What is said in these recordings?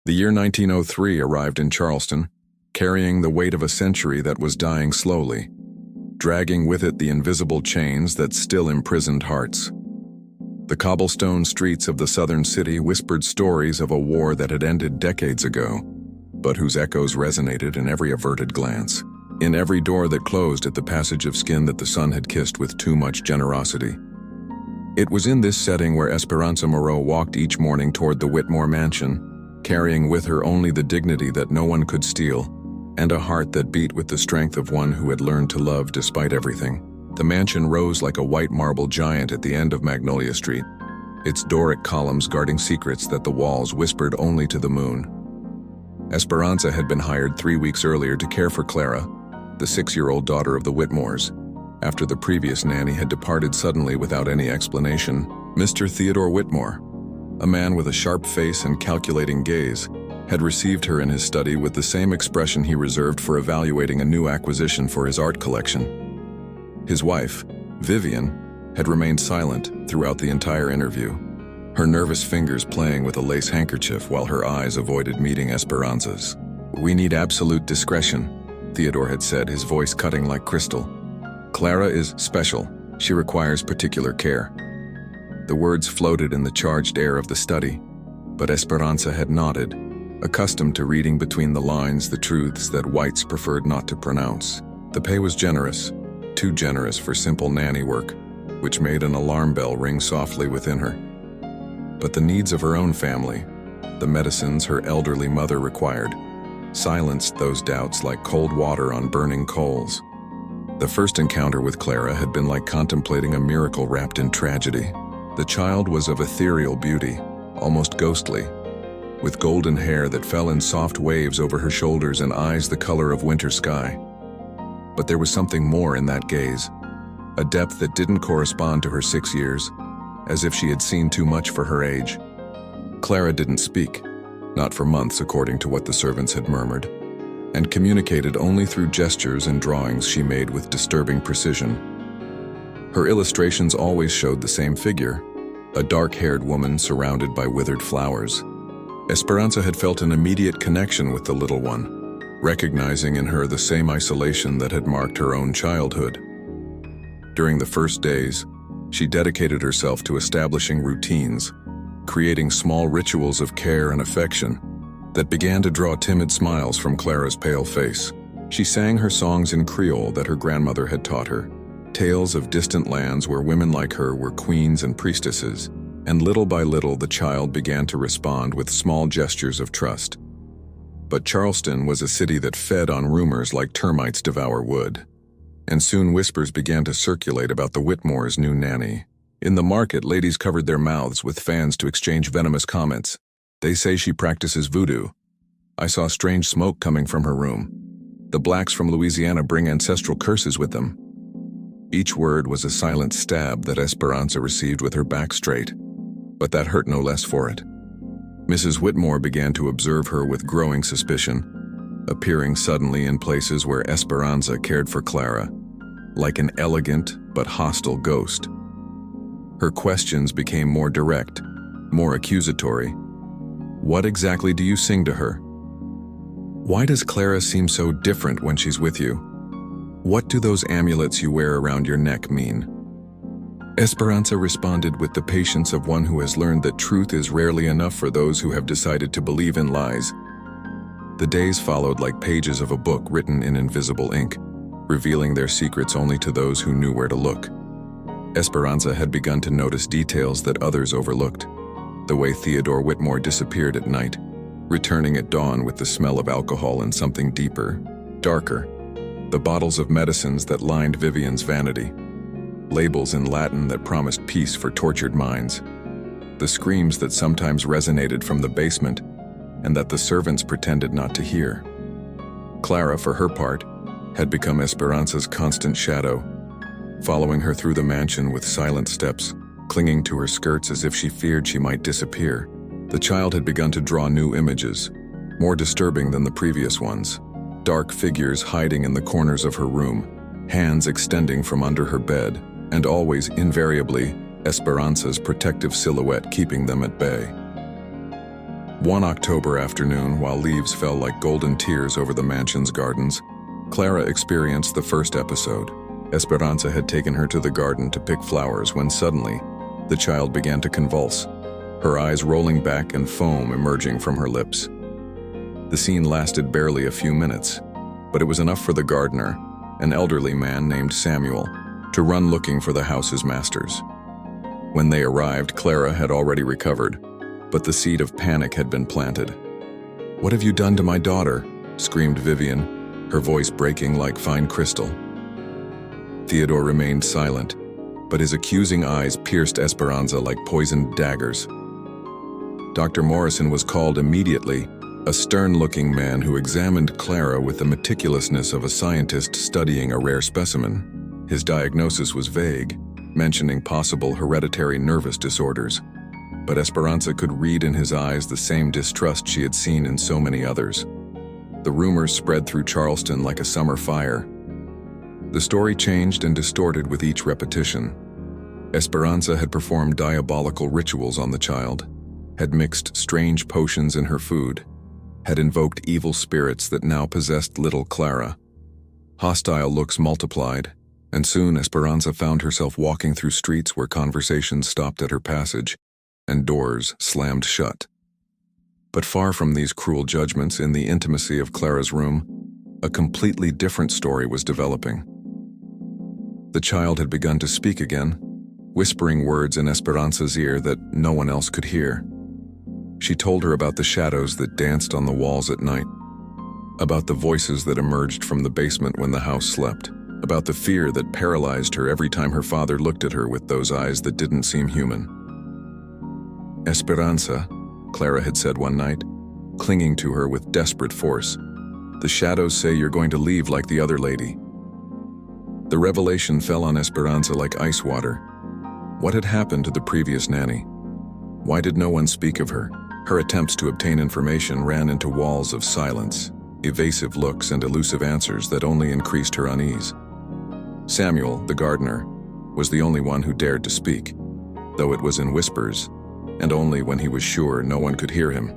The year 1903 arrived in Charleston, carrying the weight of a century that was dying slowly, dragging with it the invisible chains that still imprisoned hearts. The cobblestone streets of the southern city whispered stories of a war that had ended decades ago, but whose echoes resonated in every averted glance, in every door that closed at the passage of skin that the sun had kissed with too much generosity. It was in this setting where Esperanza Moreau walked each morning toward the Whitmore mansion, carrying with her only the dignity that no one could steal, and a heart that beat with the strength of one who had learned to love despite everything. The mansion rose like a white marble giant at the end of Magnolia Street, its Doric columns guarding secrets that the walls whispered only to the moon. Esperanza had been hired 3 weeks earlier to care for Clara, the 6-year-old daughter of the Whitmores, after the previous nanny had departed suddenly without any explanation. Mr. Theodore Whitmore, a man with a sharp face and calculating gaze, had received her in his study with the same expression he reserved for evaluating a new acquisition for his art collection. His wife, Vivian, had remained silent throughout the entire interview, her nervous fingers playing with a lace handkerchief while her eyes avoided meeting Esperanza's. "We need absolute discretion," Theodore had said, his voice cutting like crystal. "Clara is special. She requires particular care." The words floated in the charged air of the study, but Esperanza had nodded, accustomed to reading between the lines the truths that whites preferred not to pronounce. The pay was generous, too generous for simple nanny work, which made an alarm bell ring softly within her. But the needs of her own family, the medicines her elderly mother required, silenced those doubts like cold water on burning coals. The first encounter with Clara had been like contemplating a miracle wrapped in tragedy. The child was of ethereal beauty, almost ghostly, with golden hair that fell in soft waves over her shoulders and eyes the color of winter sky. But there was something more in that gaze, a depth that didn't correspond to her 6 years, as if she had seen too much for her age. Clara didn't speak, not for months according to what the servants had murmured, and communicated only through gestures and drawings she made with disturbing precision. Her illustrations always showed the same figure, a dark-haired woman surrounded by withered flowers. Esperanza had felt an immediate connection with the little one, recognizing in her the same isolation that had marked her own childhood. During the first days, she dedicated herself to establishing routines, creating small rituals of care and affection that began to draw timid smiles from Clara's pale face. She sang her songs in Creole that her grandmother had taught her, tales of distant lands where women like her were queens and priestesses, and little by little the child began to respond with small gestures of trust. But Charleston was a city that fed on rumors like termites devour wood, and soon whispers began to circulate about the Whitmores' new nanny. In the market, ladies covered their mouths with fans to exchange venomous comments. "They say she practices voodoo. I saw strange smoke coming from her room. The blacks from Louisiana bring ancestral curses with them." Each word was a silent stab that Esperanza received with her back straight, but that hurt no less for it. Mrs. Whitmore began to observe her with growing suspicion, appearing suddenly in places where Esperanza cared for Clara, like an elegant but hostile ghost. Her questions became more direct, more accusatory. "What exactly do you sing to her? Why does Clara seem so different when she's with you? What do those amulets you wear around your neck mean?" Esperanza responded with the patience of one who has learned that truth is rarely enough for those who have decided to believe in lies. The days followed like pages of a book written in invisible ink, revealing their secrets only to those who knew where to look. Esperanza had begun to notice details that others overlooked. The way Theodore Whitmore disappeared at night, returning at dawn with the smell of alcohol and something deeper, darker. The bottles of medicines that lined Vivian's vanity. Labels in Latin that promised peace for tortured minds. The screams that sometimes resonated from the basement and that the servants pretended not to hear. Clara, for her part, had become Esperanza's constant shadow, following her through the mansion with silent steps, clinging to her skirts as if she feared she might disappear. The child had begun to draw new images, more disturbing than the previous ones. Dark figures hiding in the corners of her room, hands extending from under her bed, and always, invariably, Esperanza's protective silhouette keeping them at bay. One October afternoon, while leaves fell like golden tears over the mansion's gardens, Clara experienced the first episode. Esperanza had taken her to the garden to pick flowers when suddenly, the child began to convulse, her eyes rolling back and foam emerging from her lips. The scene lasted barely a few minutes, but it was enough for the gardener, an elderly man named Samuel, to run looking for the house's masters. When they arrived, Clara had already recovered, but the seed of panic had been planted. "What have you done to my daughter?" screamed Vivian, her voice breaking like fine crystal. Theodore remained silent, but his accusing eyes pierced Esperanza like poisoned daggers. Dr. Morrison was called immediately, a stern-looking man who examined Clara with the meticulousness of a scientist studying a rare specimen. His diagnosis was vague, mentioning possible hereditary nervous disorders, but Esperanza could read in his eyes the same distrust she had seen in so many others. The rumors spread through Charleston like a summer fire. The story changed and distorted with each repetition. Esperanza had performed diabolical rituals on the child, had mixed strange potions in her food, had invoked evil spirits that now possessed little Clara. Hostile looks multiplied, and soon Esperanza found herself walking through streets where conversations stopped at her passage and doors slammed shut. But far from these cruel judgments, in the intimacy of Clara's room, a completely different story was developing. The child had begun to speak again, whispering words in Esperanza's ear that no one else could hear. She told her about the shadows that danced on the walls at night, about the voices that emerged from the basement when the house slept, about the fear that paralyzed her every time her father looked at her with those eyes that didn't seem human. "Esperanza," Clara had said one night, clinging to her with desperate force, "the shadows say you're going to leave like the other lady." The revelation fell on Esperanza like ice water. What had happened to the previous nanny? Why did no one speak of her? Her attempts to obtain information ran into walls of silence, evasive looks and elusive answers that only increased her unease. Samuel, the gardener, was the only one who dared to speak, though it was in whispers, and only when he was sure no one could hear him.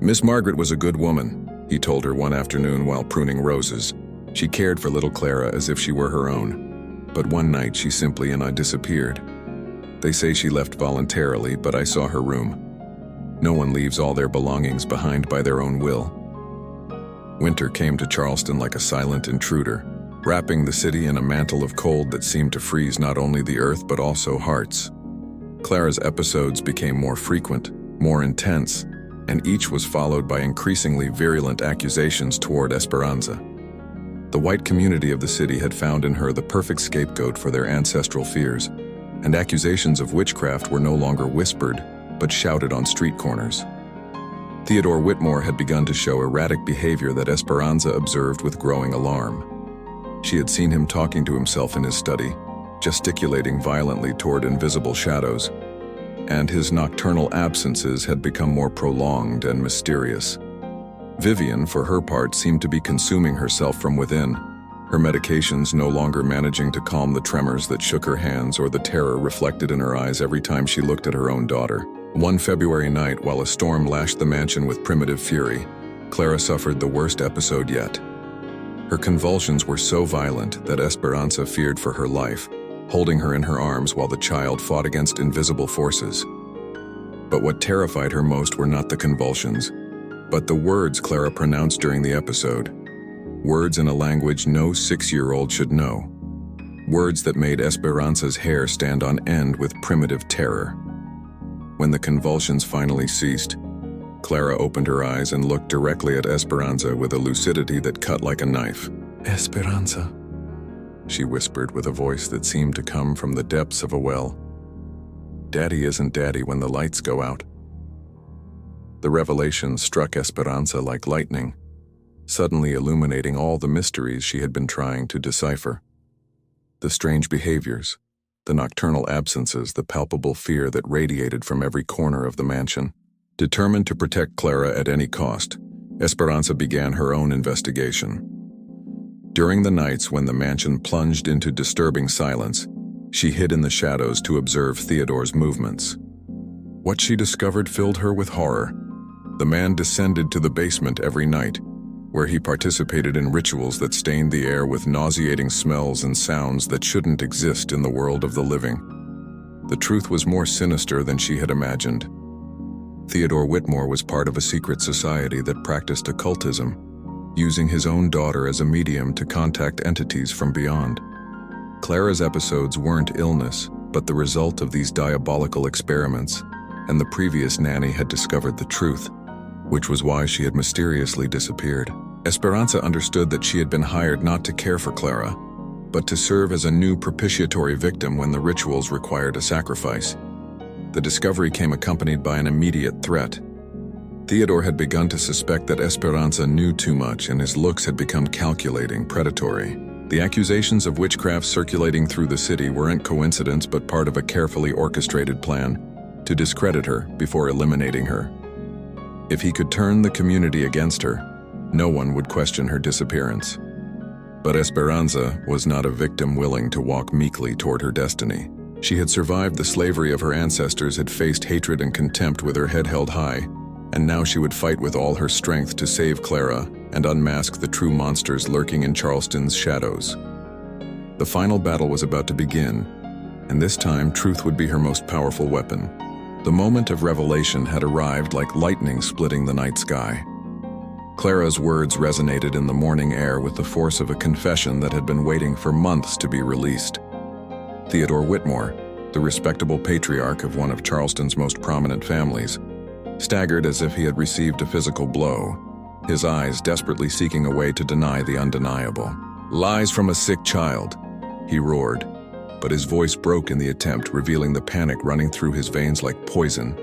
"Miss Margaret was a good woman," he told her one afternoon while pruning roses. "She cared for little Clara as if she were her own. But one night she simply and I disappeared. They say she left voluntarily, but I saw her room. No one leaves all their belongings behind by their own will." Winter came to Charleston like a silent intruder, wrapping the city in a mantle of cold that seemed to freeze not only the earth but also hearts. Clara's episodes became more frequent, more intense, and each was followed by increasingly virulent accusations toward Esperanza. The white community of the city had found in her the perfect scapegoat for their ancestral fears, and accusations of witchcraft were no longer whispered, but shouted on street corners. Theodore Whitmore had begun to show erratic behavior that Esperanza observed with growing alarm. She had seen him talking to himself in his study, gesticulating violently toward invisible shadows, and his nocturnal absences had become more prolonged and mysterious. Vivian, for her part, seemed to be consuming herself from within, her medications no longer managing to calm the tremors that shook her hands or the terror reflected in her eyes every time she looked at her own daughter. One February night, while a storm lashed the mansion with primitive fury, Clara suffered the worst episode yet. Her convulsions were so violent that Esperanza feared for her life, holding her in her arms while the child fought against invisible forces. But what terrified her most were not the convulsions, but the words Clara pronounced during the episode. Words in a language no 6-year-old should know. Words that made Esperanza's hair stand on end with primitive terror. When the convulsions finally ceased, Clara opened her eyes and looked directly at Esperanza with a lucidity that cut like a knife. "Esperanza," she whispered with a voice that seemed to come from the depths of a well. "Daddy isn't Daddy when the lights go out." The revelation struck Esperanza like lightning, suddenly illuminating all the mysteries she had been trying to decipher. The strange behaviors, the nocturnal absences, the palpable fear that radiated from every corner of the mansion. Determined to protect Clara at any cost, Esperanza began her own investigation. During the nights when the mansion plunged into disturbing silence, she hid in the shadows to observe Theodore's movements. What she discovered filled her with horror. The man descended to the basement every night, where he participated in rituals that stained the air with nauseating smells and sounds that shouldn't exist in the world of the living. The truth was more sinister than she had imagined. Theodore Whitmore was part of a secret society that practiced occultism, using his own daughter as a medium to contact entities from beyond. Clara's episodes weren't illness, but the result of these diabolical experiments, and the previous nanny had discovered the truth, which was why she had mysteriously disappeared. Esperanza understood that she had been hired not to care for Clara, but to serve as a new propitiatory victim when the rituals required a sacrifice. The discovery came accompanied by an immediate threat. Theodore had begun to suspect that Esperanza knew too much, and his looks had become calculating, predatory. The accusations of witchcraft circulating through the city weren't coincidence but part of a carefully orchestrated plan to discredit her before eliminating her. If he could turn the community against her, no one would question her disappearance. But Esperanza was not a victim willing to walk meekly toward her destiny. She had survived the slavery of her ancestors, had faced hatred and contempt with her head held high, and now she would fight with all her strength to save Clara and unmask the true monsters lurking in Charleston's shadows. The final battle was about to begin, and this time truth would be her most powerful weapon. The moment of revelation had arrived like lightning splitting the night sky. Clara's words resonated in the morning air with the force of a confession that had been waiting for months to be released. Theodore Whitmore, the respectable patriarch of one of Charleston's most prominent families, staggered as if he had received a physical blow, his eyes desperately seeking a way to deny the undeniable. "Lies from a sick child," he roared, but his voice broke in the attempt, revealing the panic running through his veins like poison.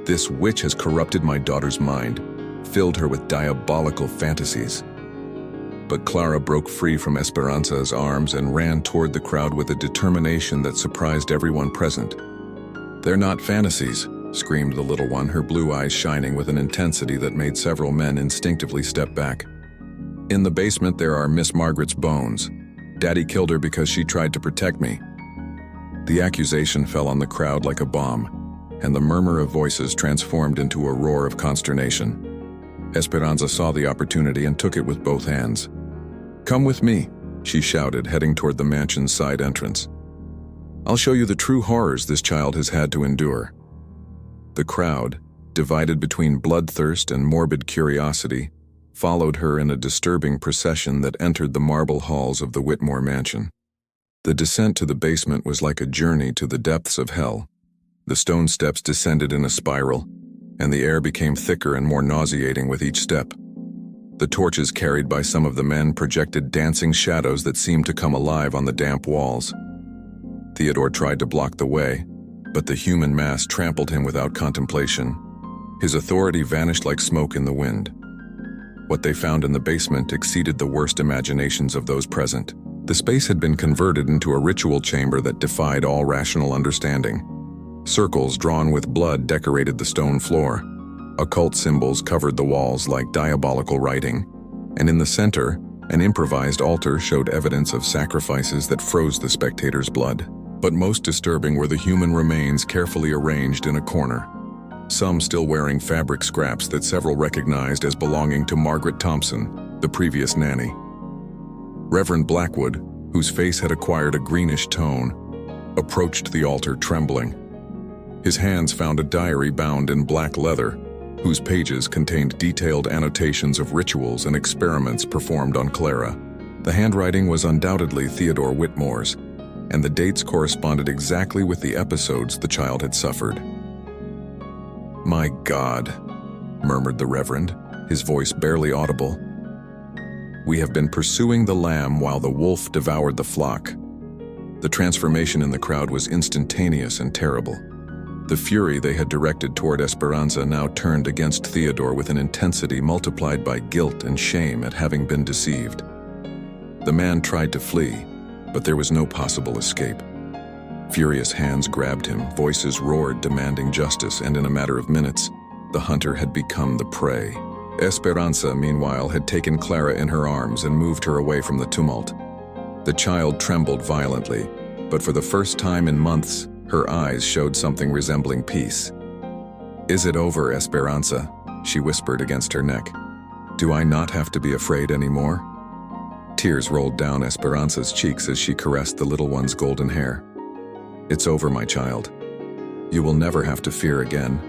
"This witch has corrupted my daughter's mind, filled her with diabolical fantasies." But Clara broke free from Esperanza's arms and ran toward the crowd with a determination that surprised everyone present. "They're not fantasies," screamed the little one, her blue eyes shining with an intensity that made several men instinctively step back. "In the basement there are Miss Margaret's bones. Daddy killed her because she tried to protect me." The accusation fell on the crowd like a bomb, and the murmur of voices transformed into a roar of consternation. Esperanza saw the opportunity and took it with both hands. "Come with me," she shouted, heading toward the mansion's side entrance. "I'll show you the true horrors this child has had to endure." The crowd, divided between bloodthirst and morbid curiosity, followed her in a disturbing procession that entered the marble halls of the Whitmore mansion. The descent to the basement was like a journey to the depths of hell. The stone steps descended in a spiral, and the air became thicker and more nauseating with each step. The torches carried by some of the men projected dancing shadows that seemed to come alive on the damp walls. Theodore tried to block the way, but the human mass trampled him without contemplation. His authority vanished like smoke in the wind. What they found in the basement exceeded the worst imaginations of those present. The space had been converted into a ritual chamber that defied all rational understanding. Circles drawn with blood decorated the stone floor. Occult symbols covered the walls like diabolical writing, and in the center, an improvised altar showed evidence of sacrifices that froze the spectators' blood. But most disturbing were the human remains carefully arranged in a corner, some still wearing fabric scraps that several recognized as belonging to Margaret Thompson, the previous nanny. Reverend Blackwood, whose face had acquired a greenish tone, approached the altar trembling. His hands found a diary bound in black leather, whose pages contained detailed annotations of rituals and experiments performed on Clara. The handwriting was undoubtedly Theodore Whitmore's, and the dates corresponded exactly with the episodes the child had suffered. "My God," murmured the Reverend, his voice barely audible. "We have been pursuing the lamb while the wolf devoured the flock." The transformation in the crowd was instantaneous and terrible. The fury they had directed toward Esperanza now turned against Theodore with an intensity multiplied by guilt and shame at having been deceived. The man tried to flee, but there was no possible escape. Furious hands grabbed him, voices roared demanding justice, and in a matter of minutes, the hunter had become the prey. Esperanza, meanwhile, had taken Clara in her arms and moved her away from the tumult. The child trembled violently, but for the first time in months, her eyes showed something resembling peace. "Is it over, Esperanza?" she whispered against her neck. "Do I not have to be afraid anymore?" Tears rolled down Esperanza's cheeks as she caressed the little one's golden hair. "It's over, my child. You will never have to fear again."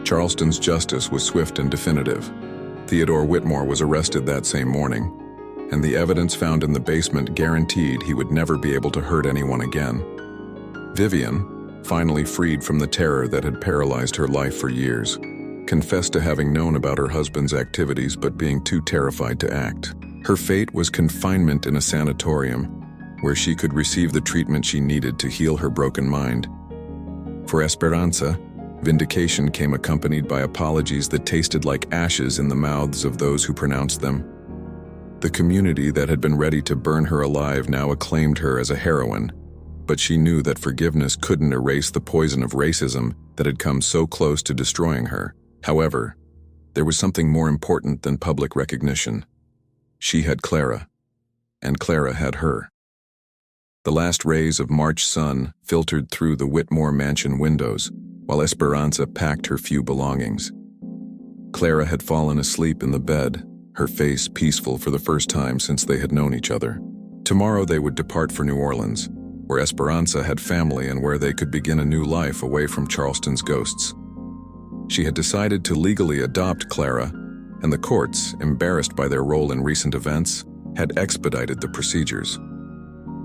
Charleston's justice was swift and definitive. Theodore Whitmore was arrested that same morning, and the evidence found in the basement guaranteed he would never be able to hurt anyone again. Vivian, finally freed from the terror that had paralyzed her life for years, confessed to having known about her husband's activities but being too terrified to act. Her fate was confinement in a sanatorium, where she could receive the treatment she needed to heal her broken mind. For Esperanza, vindication came accompanied by apologies that tasted like ashes in the mouths of those who pronounced them. The community that had been ready to burn her alive now acclaimed her as a heroine, but she knew that forgiveness couldn't erase the poison of racism that had come so close to destroying her. However, there was something more important than public recognition. She had Clara, and Clara had her. The last rays of March sun filtered through the Whitmore mansion windows, while Esperanza packed her few belongings. Clara had fallen asleep in the bed, her face peaceful for the first time since they had known each other. Tomorrow they would depart for New Orleans, where Esperanza had family and where they could begin a new life away from Charleston's ghosts. She had decided to legally adopt Clara, and the courts, embarrassed by their role in recent events, had expedited the procedures.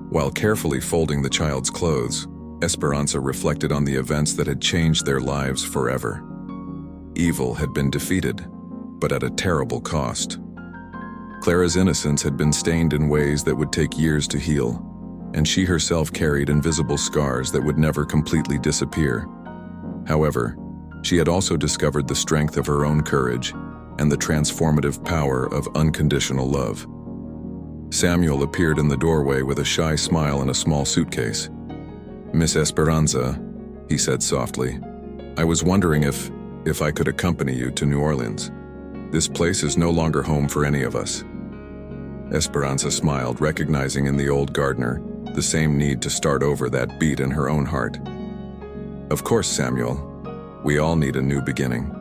While carefully folding the child's clothes, Esperanza reflected on the events that had changed their lives forever. Evil had been defeated, but at a terrible cost. Clara's innocence had been stained in ways that would take years to heal, and she herself carried invisible scars that would never completely disappear. However, she had also discovered the strength of her own courage and the transformative power of unconditional love. Samuel appeared in the doorway with a shy smile and a small suitcase. "Miss Esperanza," he said softly, "I was wondering if I could accompany you to New Orleans. This place is no longer home for any of us." Esperanza smiled, recognizing in the old gardener the same need to start over that beat in her own heart. "Of course, Samuel. We all need a new beginning."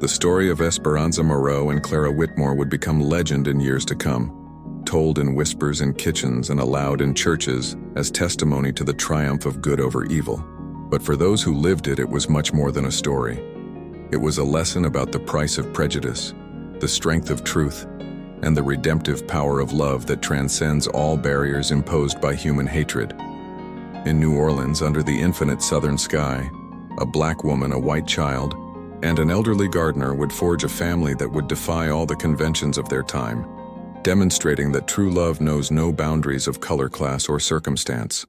The story of Esperanza Moreau and Clara Whitmore would become legend in years to come, told in whispers in kitchens and aloud in churches as testimony to the triumph of good over evil. But for those who lived it, it was much more than a story. It was a lesson about the price of prejudice, the strength of truth, and the redemptive power of love that transcends all barriers imposed by human hatred. In New Orleans, under the infinite southern sky, a black woman, a white child, and an elderly gardener would forge a family that would defy all the conventions of their time, demonstrating that true love knows no boundaries of color, class, or circumstance.